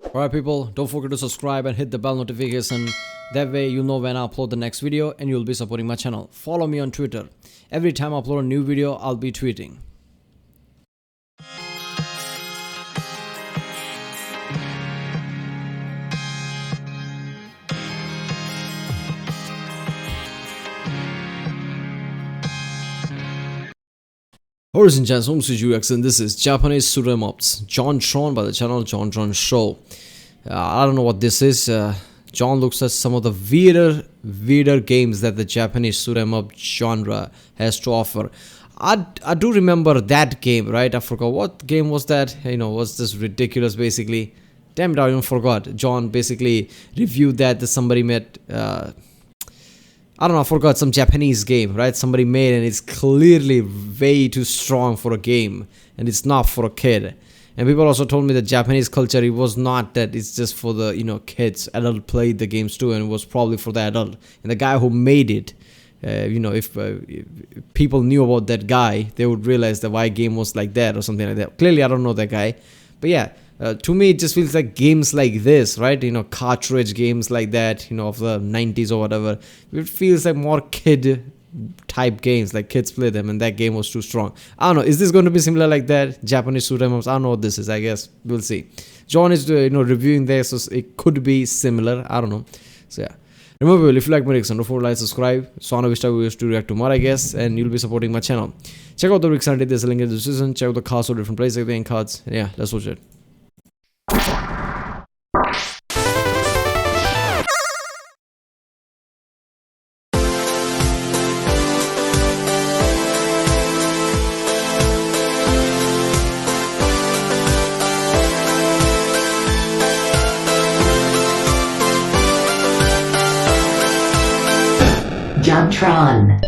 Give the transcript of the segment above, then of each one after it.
Alright people, don't forget to subscribe and hit the bell notification. That way you'll know when I upload the next video and you'll be supporting my channel. Follow me on Twitter. Every time I upload a new video, I'll be tweeting. Ladies and gents, and this is Japanese shoot'em ups, JonTron by the channel JonTron Show. I don't know what this is. John looks at some of the weirder games that the Japanese shoot'em up genre has to offer. I do remember that game, right? I forgot what game was that. Was this ridiculous basically? Damn it, I even forgot. John basically reviewed that somebody made. I don't know, I forgot, some Japanese game, right? Somebody made, and it's clearly way too strong for a game, and it's not for a kid. And people also told me that Japanese culture, it was not that it's just for the kids. Adult played the games too, and it was probably for the adult. And the guy who made it, if people knew about that guy, they would realize that why game was like that or something like that. Clearly, I don't know that guy, but yeah. To me, it just feels like games like this, right? Cartridge games like that, of the 90s or whatever. It feels like more kid type games, like kids play them, and that game was too strong. I don't know. Is this going to be similar like that? Japanese shoot'em ups? I don't know what this is. I guess we'll see. John is reviewing this, so it could be similar. I don't know. So yeah. Remember, if you like my reaction, don't forget to like, subscribe. So on a wish we used to react to more, I guess, and you'll be supporting my channel. Check out the reaction. There's a link in the description. Check out the cards for different places, like the end cards. And yeah, let's watch it. JonTron.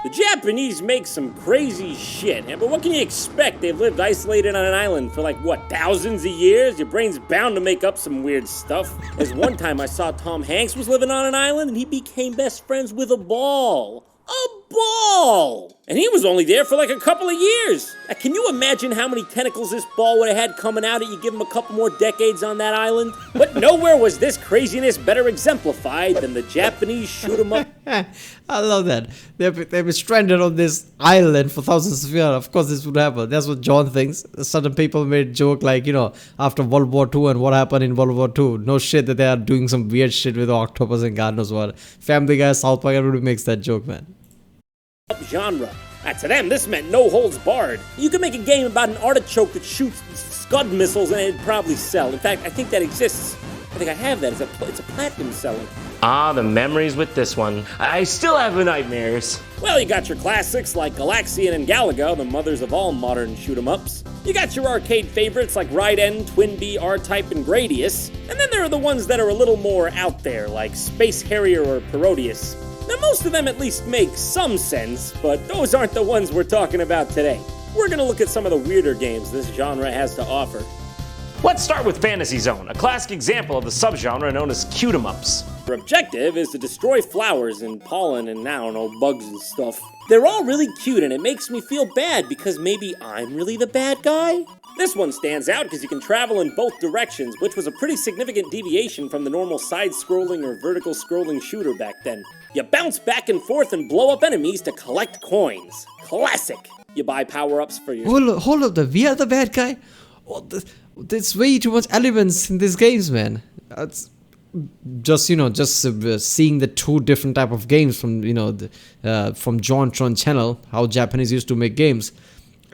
The Japanese make some crazy shit, but what can you expect? They've lived isolated on an island for thousands of years? Your brain's bound to make up some weird stuff. As one time I saw Tom Hanks was living on an island and he became best friends with a ball. A ball! And he was only there for a couple of years. Now, can you imagine how many tentacles this ball would have had coming out at you, give him a couple more decades on that island? But nowhere was this craziness better exemplified than the Japanese shoot-'em up. I love that. They've been stranded on this island for thousands of years. Of course this would happen. That's what John thinks. Certain people made joke after World War II and what happened in World War II. No shit that they are doing some weird shit with octopus and God knows what. Family Guy, South Park, everybody makes that joke, man. Genre. To them, this meant no holds barred. You could make a game about an artichoke that shoots Scud missiles and it'd probably sell. In fact, I think that exists. I think I have that. It's a platinum seller. Ah, the memories with this one. I still have the nightmares. Well, you got your classics like Galaxian and Galaga, the mothers of all modern shoot-'em-ups. You got your arcade favorites like Raiden, Twin Bee, R-Type, and Gradius. And then there are the ones that are a little more out there, like Space Harrier or Parodius. Now, most of them at least make some sense, but those aren't the ones we're talking about today. We're gonna look at some of the weirder games this genre has to offer. Let's start with Fantasy Zone, a classic example of the subgenre known as cute-em ups. Their objective is to destroy flowers and pollen and, bugs and stuff. They're all really cute, and it makes me feel bad because maybe I'm really the bad guy? This one stands out because you can travel in both directions, which was a pretty significant deviation from the normal side-scrolling or vertical-scrolling shooter back then. You bounce back and forth and blow up enemies to collect coins. Classic! You buy power-ups for your... Hold up, we are the bad guy? There's way too much elements in these games, man. It's just seeing the two different type of games from from JonTron channel, how Japanese used to make games.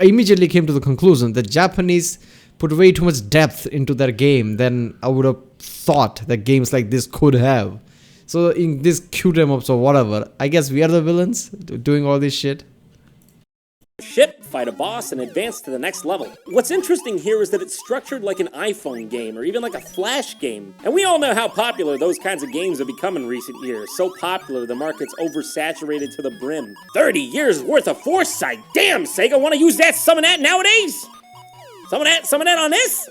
I immediately came to the conclusion that Japanese put way too much depth into their game than I would have thought that games like this could have. So in this cute-em ups or whatever, I guess we are the villains doing all this shit. Ship, fight a boss, and advance to the next level. What's interesting here is that it's structured like an iPhone game, or even like a Flash game. And we all know how popular those kinds of games have become in recent years. So popular, the market's oversaturated to the brim. 30 years worth of foresight! Damn, Sega wanna use some of that nowadays? Some of that on this?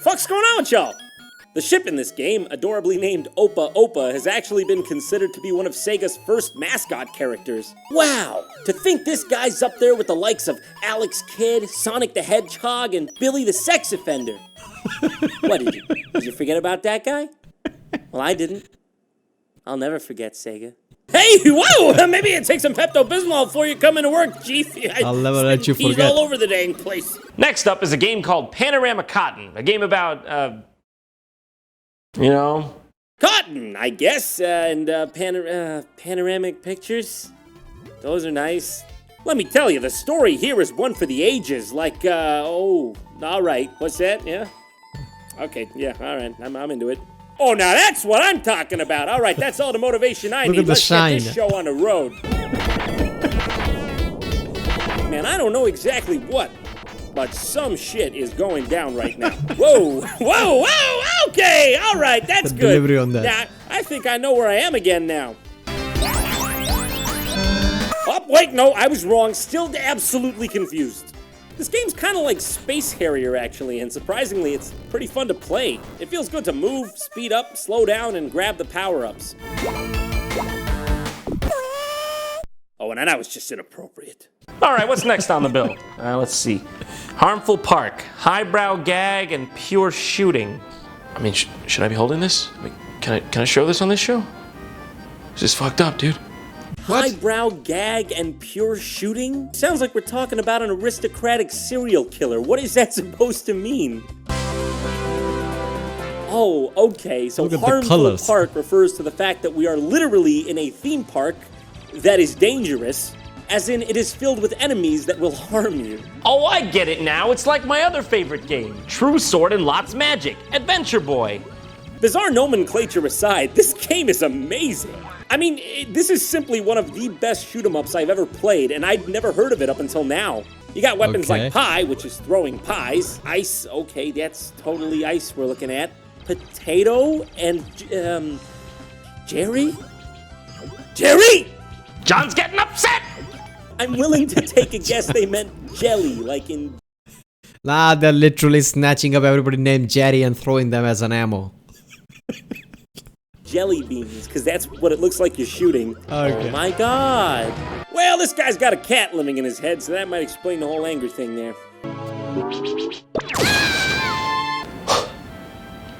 Fuck's going on with y'all? The ship in this game, adorably named Opa Opa, has actually been considered to be one of Sega's first mascot characters. Wow! To think this guy's up there with the likes of Alex Kidd, Sonic the Hedgehog, and Billy the Sex Offender. What, did you forget about that guy? Well, I didn't. I'll never forget Sega. Hey, whoa! Maybe it takes some Pepto-Bismol before you come into work, Chief. I'll never let you forget. All over the dang place. Next up is a game called Panorama Cotton, a game about, you know... Cotton, I guess, and panoramic pictures. Those are nice. Let me tell you, the story here is one for the ages, like, oh, all right, what's that, yeah? Okay, yeah, all right, I'm into it. Oh, now that's what I'm talking about. All right, that's all the motivation I need. Let's get this show on the road. Man, I don't know exactly what, but some shit is going down right now. Whoa, whoa, whoa, okay, all right, that's good. Delivery on that. Now, I think I know where I am again now. Oh, wait, no, I was wrong. Still absolutely confused. This game's kind of like Space Harrier, actually, and surprisingly, it's pretty fun to play. It feels good to move, speed up, slow down, and grab the power-ups. Oh, and that was just inappropriate. All right, what's next on the bill? Let's see. Harmful Park, highbrow gag, and pure shooting. I mean, should I be holding this? I mean, can I show this on this show? This is fucked up, dude. What? Highbrow gag and pure shooting? Sounds like we're talking about an aristocratic serial killer. What is that supposed to mean? Oh, okay, so Harmful Park refers to the fact that we are literally in a theme park that is dangerous, as in it is filled with enemies that will harm you. Oh, I get it now. It's like my other favorite game, True Sword and Lots Magic, Adventure Boy. Bizarre nomenclature aside, this game is amazing. I mean, this is simply one of the best shoot-em-ups I've ever played, and I'd never heard of it up until now. You got weapons like pie, which is throwing pies. Ice, okay, that's totally ice we're looking at. Potato and, Jerry? Jerry! John's getting upset! I'm willing to take a guess they meant jelly, like in... Nah, they're literally snatching up everybody named Jerry and throwing them as an ammo. Jelly beans, because that's what it looks like you're shooting. Okay. Oh my god. Well, this guy's got a cat living in his head, so that might explain the whole anger thing there.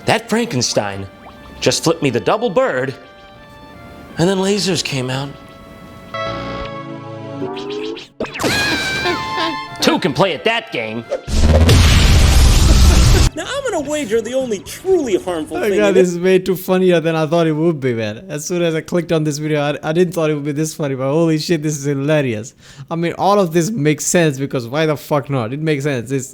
That Frankenstein just flipped me the double bird, and then lasers came out. Two can play at that game. Now, I'm gonna wager the only truly harmful thing... Oh god, this is way too funnier than I thought it would be, man. As soon as I clicked on this video, I didn't thought it would be this funny, but holy shit, this is hilarious. I mean, all of this makes sense, because why the fuck not? It makes sense.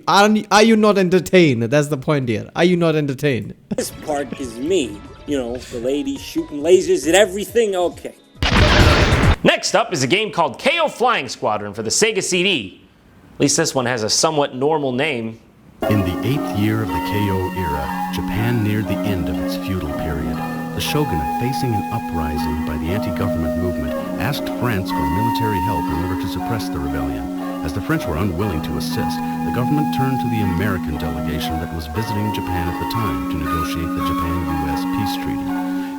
Are you not entertained? That's the point here. Are you not entertained? This part is me. You know, the lady shooting lasers and everything, okay. Next up is a game called KO Flying Squadron for the Sega CD. At least this one has a somewhat normal name. In the 8th year of the KO era, Japan neared the end of its feudal period. The shogunate, facing an uprising by the anti-government movement, asked France for military help in order to suppress the rebellion. As the French were unwilling to assist, the government turned to the American delegation that was visiting Japan at the time to negotiate the Japan-US peace treaty.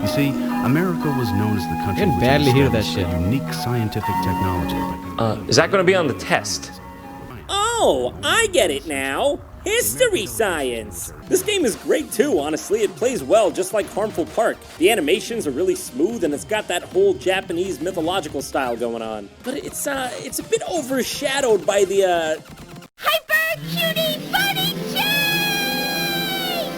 You see, America was known as the country which established a unique scientific technology. Is that going to be on the test? Oh, I get it now. History science! This game is great too, honestly. It plays well, just like Harmful Park. The animations are really smooth, and it's got that whole Japanese mythological style going on. But it's a bit overshadowed by the, Hyper Cutie Bunny Chase!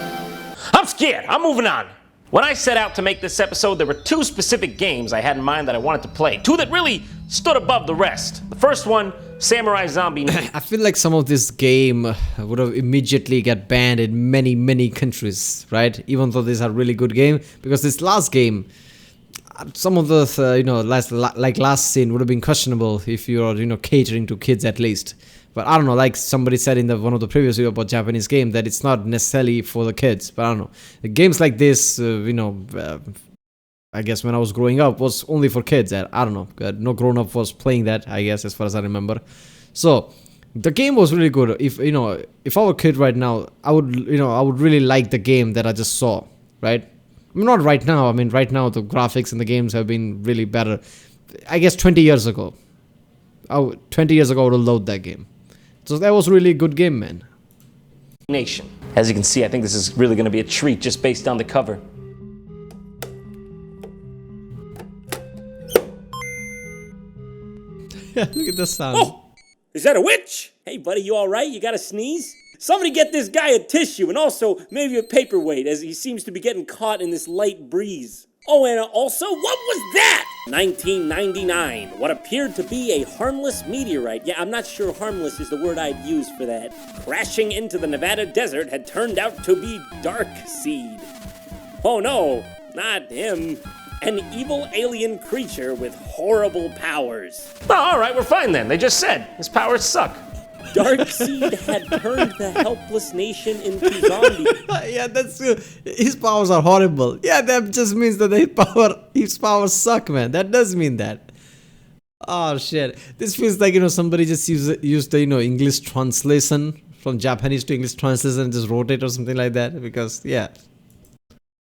I'm scared. I'm moving on. When I set out to make this episode, there were two specific games I had in mind that I wanted to play. Two that really stood above the rest. The first one, Samurai Zombie. I feel like some of this game would have immediately get banned in many countries, right? Even though this is a really good game, because this last game, some of the last scene would have been questionable if you're catering to kids at least. But I don't know, like somebody said in one of the previous video about Japanese game, that it's not necessarily for the kids. But I don't know, games like this, I guess when I was growing up was only for kids. I don't know, no grown up was playing that, I guess, as far as I remember. So The game was really good. If if I were a kid right now, I would really like the game that I just saw, right? I mean, not right now. I mean, right now the graphics and the games have been really better. I guess 20 years ago. 20 years ago I would have loved that game. So that was really a good game, man. Nation. As you can see, I think this is really going to be a treat just based on the cover. Look at the sound. Oh, is that a witch? Hey, buddy, you all right? You got a sneeze? Somebody get this guy a tissue and also maybe a paperweight, as he seems to be getting caught in this light breeze. Oh, and also, what was that? 1999, what appeared to be a harmless meteorite. Yeah, I'm not sure harmless is the word I'd use for that. Crashing into the Nevada desert had turned out to be Darkseid. Oh no, not him. An evil alien creature with horrible powers. Oh, all right, we're fine then. They just said his powers suck. Darkseid had turned the helpless nation into zombies. Yeah, that's his powers are horrible. Yeah, that just means that his powers suck, man. That does mean that. Oh shit, this feels like somebody just used the English translation from Japanese to English translation and just wrote it or something like that. Because yeah.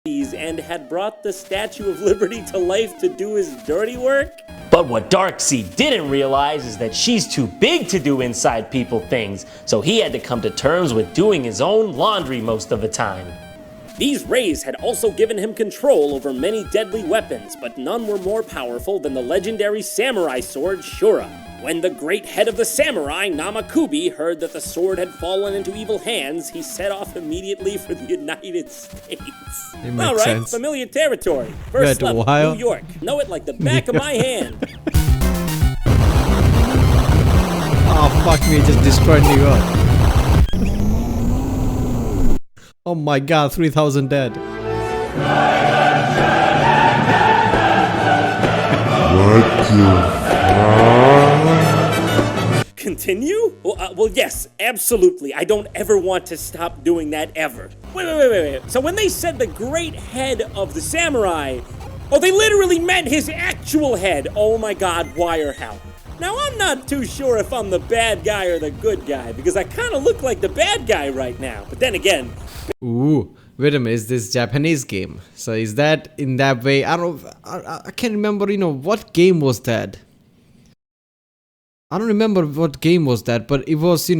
And had brought the Statue of Liberty to life to do his dirty work? But what Darkseid didn't realize is that she's too big to do inside people things, so he had to come to terms with doing his own laundry most of the time. These rays had also given him control over many deadly weapons, but none were more powerful than the legendary samurai sword Shura. When the great head of the samurai, Namakubi, heard that the sword had fallen into evil hands, he set off immediately for the United States. All right, sense. Familiar territory. First level, Ohio. New York. Know it like the back of my hand. Oh fuck me, just destroyed New York. Oh my god, 3,000 dead. Continue? Well, yes, absolutely. I don't ever want to stop doing that ever. Wait. So when they said the great head of the samurai, oh, they literally meant his actual head. Oh my god, why or how? Now, I'm not too sure if I'm the bad guy or the good guy, because I kind of look like the bad guy right now. But then again... Ooh, wait a minute, is this Japanese game? So is that in that way? I can't remember, what game was that? I don't remember what game was that, but it was,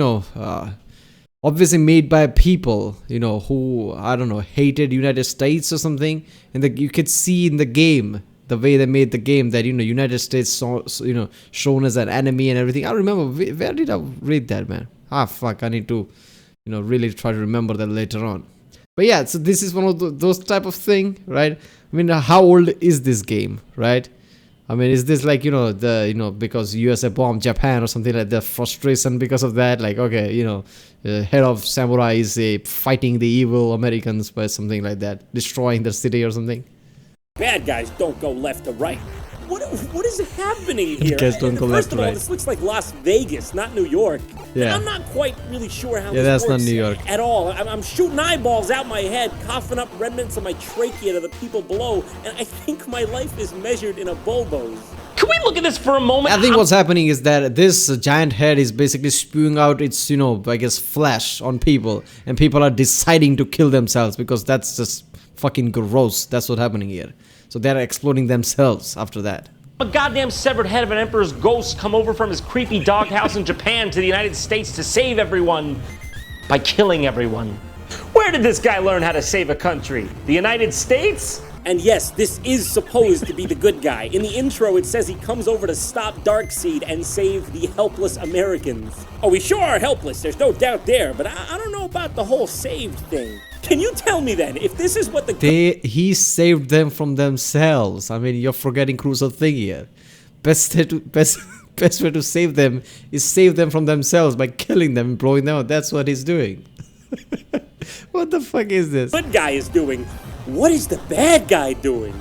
obviously made by people, who, I don't know, hated United States or something. And you could see in the game, the way they made the game, that, United States, shown as an enemy and everything. I remember, where did I read that, man? Ah, fuck, I need to, really try to remember that later on. But yeah, so this is one of those type of thing, right? I mean, how old is this game, right? I mean, is this like, because USA bombed Japan or something like that, frustration because of that? Like, okay, head of samurai is fighting the evil Americans by something like that, destroying the city or something. Bad guys don't go left or right. What is happening here? Guys don't go left First of or all, right. this looks like Las Vegas, not New York. Yeah. And I'm not quite really sure how this that's works not New York. at all. I'm shooting eyeballs out my head, coughing up remnants of my trachea to the people below, and I think my life is measured in a bobos. Can we look at this for a moment? I think what's happening is that this giant head is basically spewing out its, I guess, flesh on people, and people are deciding to kill themselves because that's just fucking gross. That's what's happening here. So they're exploding themselves after that. A goddamn severed head of an emperor's ghost come over from his creepy doghouse in Japan to the United States to save everyone by killing everyone. Where did this guy learn how to save a country? The United States? And yes, this is supposed to be the good guy. In the intro, it says he comes over to stop Darkseid and save the helpless Americans. Oh, we sure are helpless, there's no doubt there, but I don't know about the whole saved thing. Can you tell me then, if this is what he saved them from themselves. I mean, you're forgetting crucial thing here. Best way to save them is save them from themselves by killing them and blowing them out. That's what he's doing. What the fuck is this? good guy is doing? What is the bad guy doing?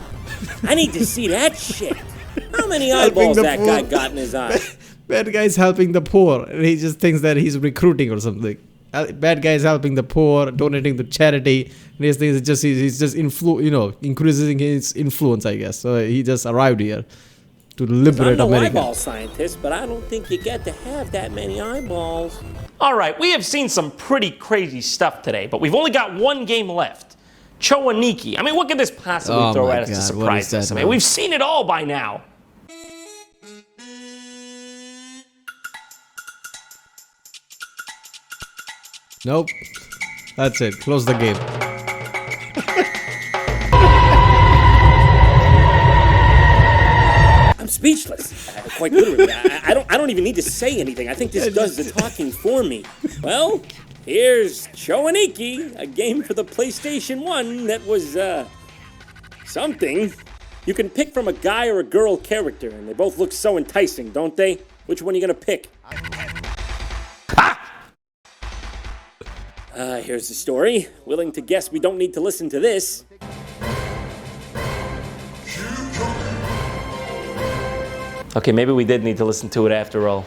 I need to see that shit. How many eyeballs that guy got in his eye? Bad guy's helping the poor, and he just thinks that he's recruiting or something. Bad guy's helping the poor, donating to charity, and he thinks he's just increasing his influence, I guess. So he just arrived here. to liberate I'm no America. eyeball scientist, but I don't think you get to have that many eyeballs. All right, we have seen some pretty crazy stuff today, but we've only got one game left. Chowaniki. I mean, what could this possibly Oh throw my at us to God, what surprise is that, us? I mean, man? we've seen it all by now. Nope. That's it. Close the game. I'm speechless. Quite literally. I don't even need to say anything. I think this does the talking for me. Well, here's Chowaniki, a game for the PlayStation 1 that was, something. You can pick from a guy or a girl character, and they both look so enticing, don't they? Which one are you gonna pick? Here's the story. Willing to guess we don't need to listen to this. Okay, maybe we did need to listen to it after all.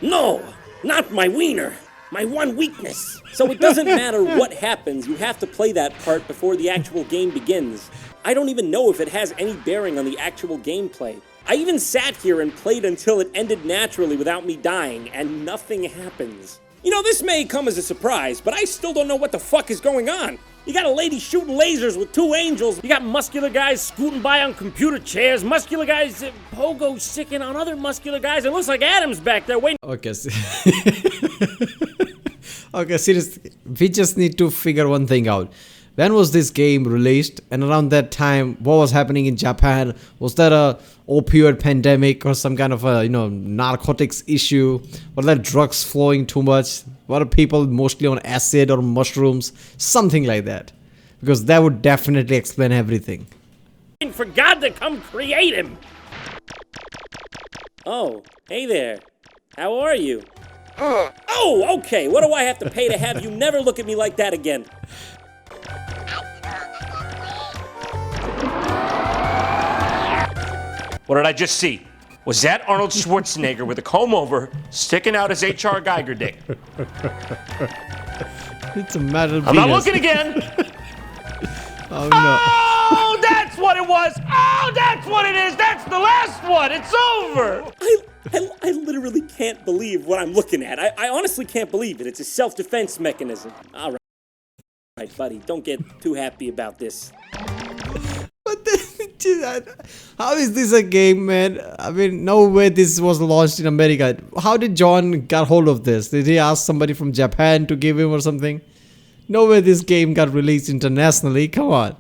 No, not my wiener. My one weakness. So it doesn't matter what happens, you have to play that part before the actual game begins. I don't even know if it has any bearing on the actual gameplay. I even sat here and played until it ended naturally without me dying, and nothing happens. You know, this may come as a surprise, but I still don't know what the fuck is going on. You got a lady shooting lasers with two angels. You got muscular guys scooting by on computer chairs. Muscular guys pogo sticking on other muscular guys. It looks like Adam's back there waiting. Okay. Okay, seriously. We just need to figure one thing out. When was this game released? And around that time, what was happening in Japan? Was there a opioid pandemic or some kind of a, narcotics issue? Were there drugs flowing too much? Were people mostly on acid or mushrooms? Something like that. Because that would definitely explain everything. For God to come create him. Oh, hey there. How are you? Oh, okay. What do I have to pay to have you never look at me like that again? What did I just see? Was that Arnold Schwarzenegger with a comb over sticking out his H.R. Geiger dick? It's a metal I'm not penis. looking again. Oh no. Oh, that's what it was. Oh, that's what it is. That's the last one. It's over. I literally can't believe what I'm looking at. I honestly can't believe it. It's a self-defense mechanism. All right, buddy. Don't get too happy about this. But how is this a game, man? I mean, no way this was launched in America. How did John get hold of this? Did he ask somebody from Japan to give him or something? No way this game got released internationally. Come on.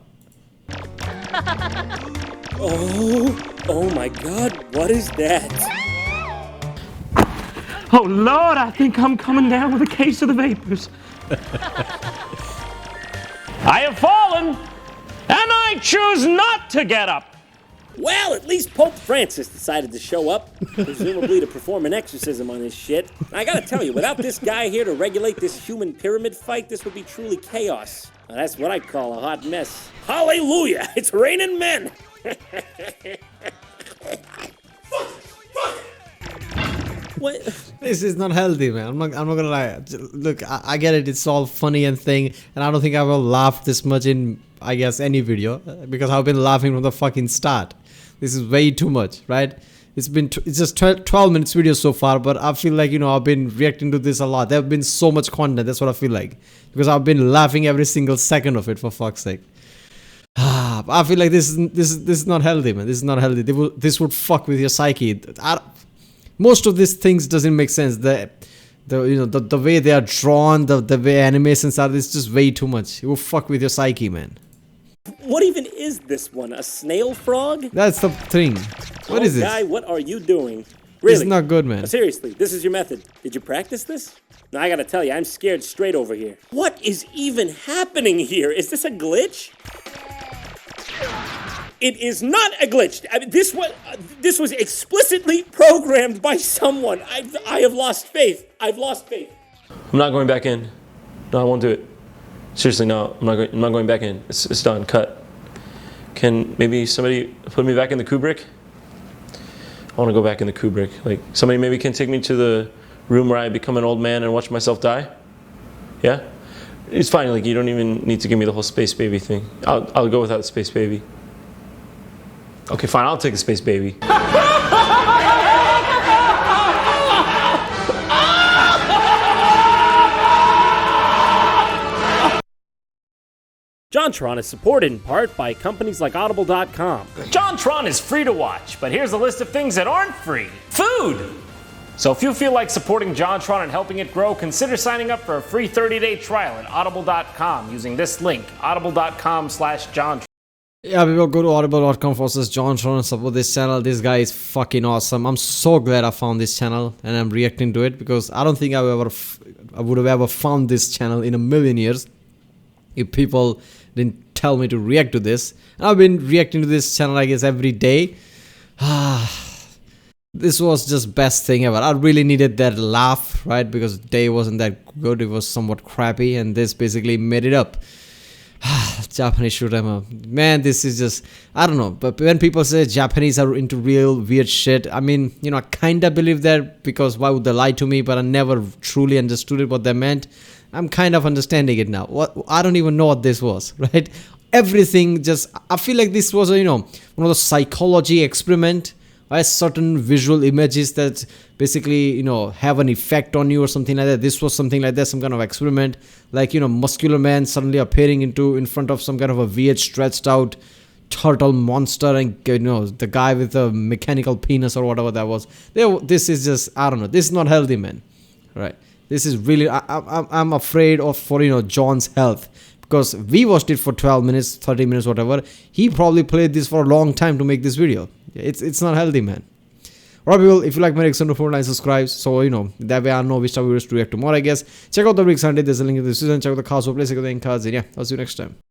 Oh my God, what is that? Oh, Lord, I think I'm coming down with a case of the vapors. I have fallen, and I choose not to get up. Well, at least Pope Francis decided to show up, presumably to perform an exorcism on this shit. I gotta tell you, without this guy here to regulate this human pyramid fight, this would be truly chaos. Now, that's what I call a hot mess. Hallelujah! It's raining men! What? This is not healthy, man. I'm not gonna lie. Look, I get it. It's all funny and thing, and I don't think I will laugh this much in, I guess, any video, because I've been laughing from the fucking start. This is way too much, right? It's just 12 minutes video so far, but I feel like, I've been reacting to this a lot. There have been so much content. That's what I feel like, because I've been laughing every single second of it, for fuck's sake. I feel like this is not healthy, man. This is not healthy. This would fuck with your psyche. Most of these things doesn't make sense. The way they are drawn, the way animations are, it's just way too much. It will fuck with your psyche, man. What even is this one? A snail frog? That's the thing. What is this? Guy, what are you doing? Really? It's not good, man. Seriously, this is your method. Did you practice this? No, I gotta tell you, I'm scared straight over here. What is even happening here? Is this a glitch? It is not a glitch. I mean, this was explicitly programmed by someone. I have lost faith. I've lost faith. I'm not going back in. No, I won't do it. Seriously, no. I'm not going back in. It's done. Cut. Can maybe somebody put me back in the Kubrick? I want to go back in the Kubrick. Like, somebody maybe can take me to the room where I become an old man and watch myself die? Yeah? It's fine. Like, you don't even need to give me the whole space baby thing. I'll go without the space baby. Okay, fine. I'll take the space baby. JonTron is supported in part by companies like Audible.com. JonTron is free to watch, but here's a list of things that aren't free. Food! So if you feel like supporting JonTron and helping it grow, consider signing up for a free 30-day trial at Audible.com using this link, audible.com/JonTron. Yeah, people go to audible.com/JonTron and support this channel. This guy is fucking awesome. I'm so glad I found this channel and I'm reacting to it because I don't think I would have ever found this channel in a million years if people didn't tell me to react to this. And I've been reacting to this channel, I guess, every day. This was just best thing ever. I really needed that laugh, right? Because day wasn't that good. It was somewhat crappy, and this basically made it up. Japanese shooter, man, this is just, I don't know. But when people say Japanese are into real weird shit, I mean, you know, I kind of believe that because why would they lie to me? But I never truly understood it, what they meant. I'm kind of understanding it now. I don't even know what this was, right? Everything just, I feel like this was a, you know, one of the psychology experiment. Right? Certain visual images that basically, you know, have an effect on you or something like that. This was something like that, some kind of experiment. Like, you know, muscular man suddenly appearing in front of some kind of a weird stretched out turtle monster, and, you know, the guy with a mechanical penis or whatever that was. This is just, I don't know. This is not healthy, man. Right? This is really, I'm afraid for, you know, John's health. Because we watched it for 12 minutes, 30 minutes, whatever. He probably played this for a long time to make this video. It's not healthy, man. Alright, people, if you like my reaction, don't forget to subscribe. So, you know, that way I know which type of videos to react to more, I guess. Check out the week Sunday. There's a link in the description. Check out the cards for place. Check out the cards. And yeah, I'll see you next time.